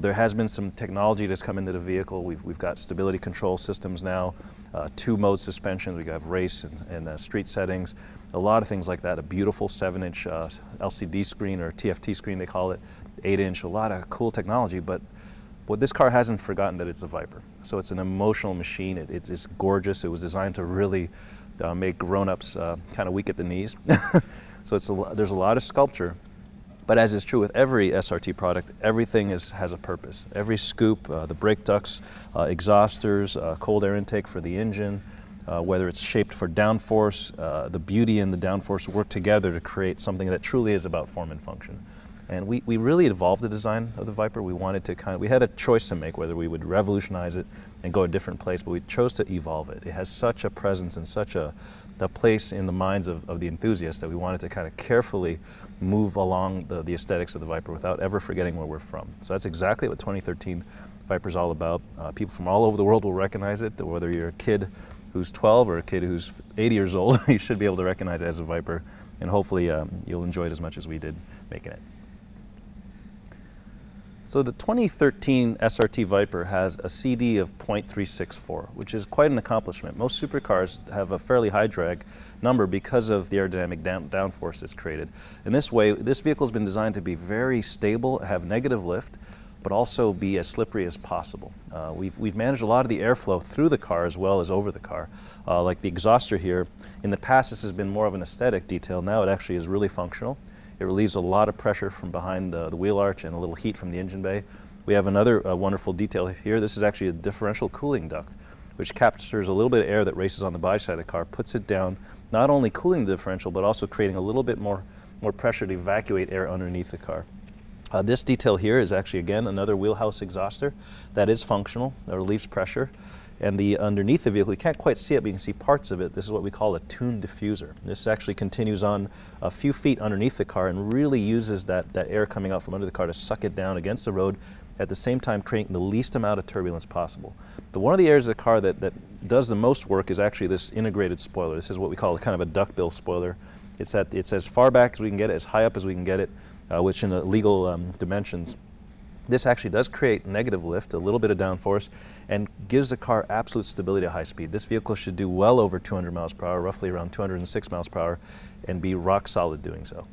There has been some technology that's come into the vehicle. We've got stability control systems now, 2-mode suspensions. We have race and street settings, a lot of things like that. A beautiful 7-inch LCD screen, or TFT screen they call it, 8-inch, a lot of cool technology. But what this car hasn't forgotten that it's a Viper. So it's an emotional machine. It's gorgeous. It was designed to really make grown-ups kind of weak at the knees. So there's a lot of sculpture. But as is true with every SRT product, everything has a purpose. Every scoop, the brake ducts, exhausters, cold air intake for the engine, whether it's shaped for downforce, the beauty and the downforce work together to create something that truly is about form and function. And we really evolved the design of the Viper. We wanted to we had a choice to make whether we would revolutionize it and go a different place, but we chose to evolve it. It has such a presence and such a place in the minds of the enthusiasts that we wanted to kind of carefully move along the aesthetics of the Viper without ever forgetting where we're from. So that's exactly what 2013 Viper's all about. People from all over the world will recognize it, whether you're a kid who's 12 or a kid who's 80 years old, you should be able to recognize it as a Viper, and hopefully you'll enjoy it as much as we did making it. So the 2013 SRT Viper has a CD of 0.364, which is quite an accomplishment. Most supercars have a fairly high drag number because of the aerodynamic downforce that's created. In this way, this vehicle has been designed to be very stable, have negative lift, but also be as slippery as possible. We've managed a lot of the airflow through the car as well as over the car. Like the exhauster here, in the past this has been more of an aesthetic detail. Now it actually is really functional. It relieves a lot of pressure from behind the wheel arch and a little heat from the engine bay. We have another wonderful detail here. This is actually a differential cooling duct, which captures a little bit of air that races on the body side of the car, puts it down, not only cooling the differential, but also creating a little bit more pressure to evacuate air underneath the car. This detail here is actually, again, another wheelhouse exhauster that is functional, that relieves pressure. And underneath the vehicle, you can't quite see it, but you can see parts of it. This is what we call a tuned diffuser. This actually continues on a few feet underneath the car and really uses that air coming out from under the car to suck it down against the road, at the same time creating the least amount of turbulence possible. But one of the areas of the car that does the most work is actually this integrated spoiler. This is what we call kind of a duckbill spoiler. It's as far back as we can get it, as high up as we can get it, which in the legal dimensions. This actually does create negative lift, a little bit of downforce, and gives the car absolute stability at high speed. This vehicle should do well over 200 miles per hour, roughly around 206 miles per hour, and be rock solid doing so.